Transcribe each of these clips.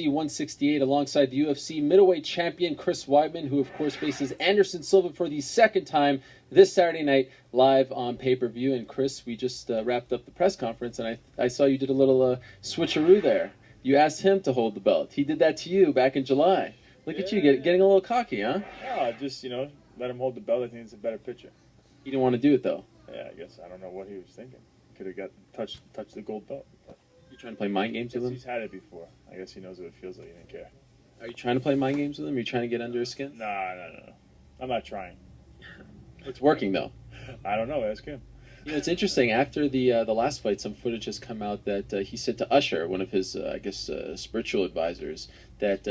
168 alongside the UFC middleweight champion Chris Weidman, who of course faces Anderson Silva for the second time this Saturday night live on pay-per-view. And Chris, we just wrapped up the press conference, and I saw you did a little switcheroo there. You asked him to hold the belt. He did that to you back in July. Look at you getting a little cocky, huh? No, just, let him hold the belt. I think it's a better picture. He didn't want to do it, though. Yeah, I guess. I don't know what he was thinking. Could have got touched the gold belt. You trying to play mind games with him? He's had it before. I guess he knows what it feels like. He didn't care. Are you trying to play mind games with him? Are you trying to get under his skin? No. I'm not trying. It's working, though. I don't know. Ask him. It's interesting. After the last fight, some footage has come out that he said to Usher, one of his, spiritual advisors, that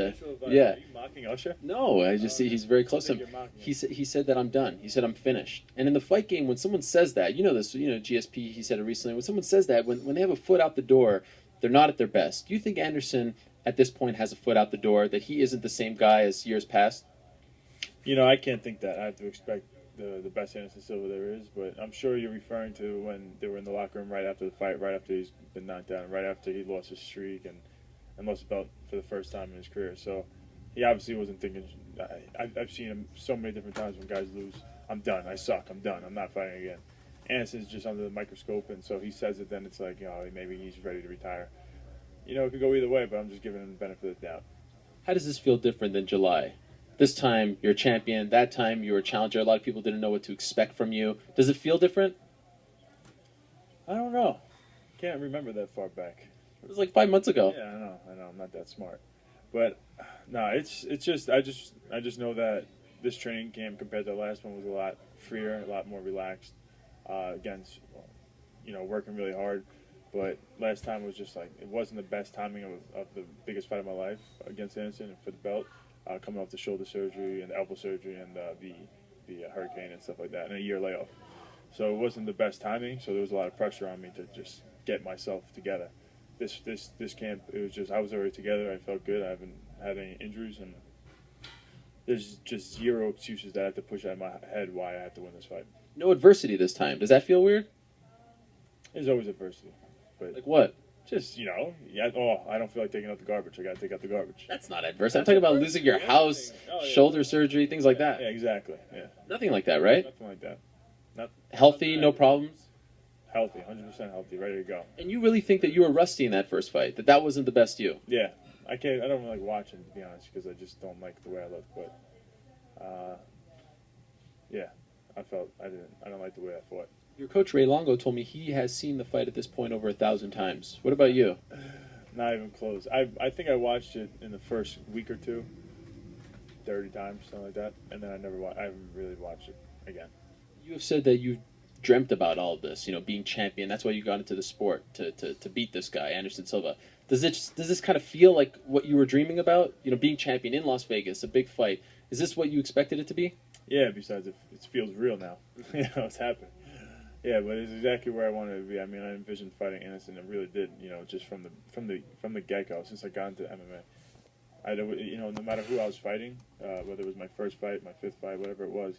yeah. Are you mocking Usher? No, I just see he's very close to him. He said that I'm done. He said I'm finished. And in the fight game, when someone says that, GSP, he said it recently. When someone says that, when they have a foot out the door, they're not at their best. Do you think Anderson at this point has a foot out the door? That he isn't the same guy as years past? I can't think that. I have to expect the best Anderson Silva there is, but I'm sure you're referring to when they were in the locker room right after the fight, right after he's been knocked down, right after he lost his streak and lost the belt for the first time in his career. So he obviously wasn't thinking. I've seen him so many different times when guys lose. I'm done. I suck. I'm done. I'm not fighting again. Anderson's just under the microscope, and so he says it. Then it's like, maybe he's ready to retire. It could go either way, but I'm just giving him the benefit of the doubt. How does this feel different than July? This time you're a champion. That time you were a challenger. A lot of people didn't know what to expect from you. Does it feel different? I don't know. Can't remember that far back. It was like 5 months ago. Yeah, I know. I'm not that smart, but no, it's just I just know that this training camp compared to the last one was a lot freer, a lot more relaxed. Against, working really hard. But last time was just like, it wasn't the best timing of the biggest fight of my life against Anderson and for the belt, coming off the shoulder surgery and the elbow surgery and the hurricane and stuff like that, and a year layoff. So it wasn't the best timing. So there was a lot of pressure on me to just get myself together. This camp, it was just, I was already together. I felt good. I haven't had any injuries, and there's just zero excuses that I have to push out of my head why I have to win this fight. No adversity this time. Does that feel weird? There's always adversity. But like what? Just, I don't feel like taking out the garbage. I got to take out the garbage. That's not adversity. I'm talking about losing your house, shoulder surgery, things like that. Yeah, exactly. Yeah. Nothing like that, right? Nothing like that. Healthy, no problems? Healthy, 100% healthy, ready to go. And you really think that you were rusty in that first fight? That wasn't the best you? Yeah. I don't really like watching, to be honest, because I just don't like the way I look. But, yeah. I don't like the way I fought. Your coach Ray Longo told me he has seen the fight at this point over 1,000 times. What about you? Not even close. I think I watched it in the first week or two, 30 times, something like that, and then I haven't really watched it again. You have said that you dreamt about all of this, being champion. That's why you got into the sport, to beat this guy, Anderson Silva. Does this kind of feel like what you were dreaming about? Being champion in Las Vegas, a big fight. Is this what you expected it to be? Yeah, besides it feels real now. It's happening. Yeah, but it's exactly where I wanted to be. I mean, I envisioned fighting Anderson. I really did. Just from the get-go, since I got into MMA. No matter who I was fighting, whether it was my first fight, my fifth fight, whatever it was,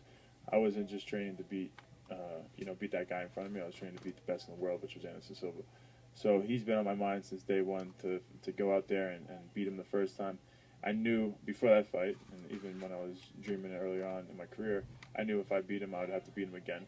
I wasn't just training to beat that guy in front of me. I was training to beat the best in the world, which was Anderson Silva. So he's been on my mind since day one to go out there and beat him the first time. I knew before that fight, and even when I was dreaming it early on in my career, I knew if I beat him, I would have to beat him again.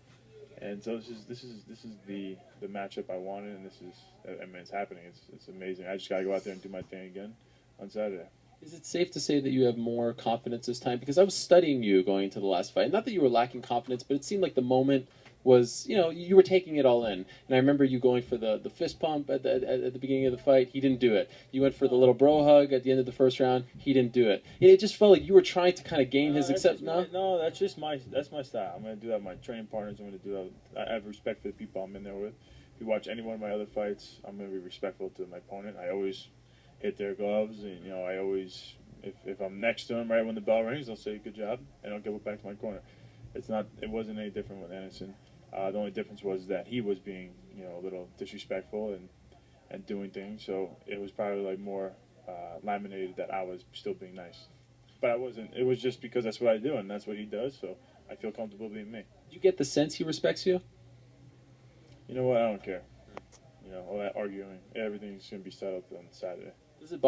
And so this is the matchup I wanted, and it's happening. It's amazing. I just gotta go out there and do my thing again on Saturday. Is it safe to say that you have more confidence this time? Because I was studying you going into the last fight. Not that you were lacking confidence, but it seemed like the moment was, you were taking it all in. And I remember you going for the fist pump at the beginning of the fight. He didn't do it. You went for the little bro hug at the end of the first round. He didn't do it. It just felt like you were trying to kind of gain his acceptance. No, that's my style. I'm going to do that with my training partners. I'm going to do that. I have respect for the people I'm in there with. If you watch any one of my other fights, I'm going to be respectful to my opponent. I always hit their gloves, and I always, if I'm next to them right when the bell rings, I'll say good job, and I'll give it back to my corner. It wasn't any different with Anderson. The only difference was that he was being, a little disrespectful and doing things. So it was probably like more laminated that I was still being nice. But I wasn't. It was just because that's what I do and that's what he does. So I feel comfortable being me. Do you get the sense he respects you? You know what? I don't care. All that arguing, everything's gonna be settled on Saturday. Does it bother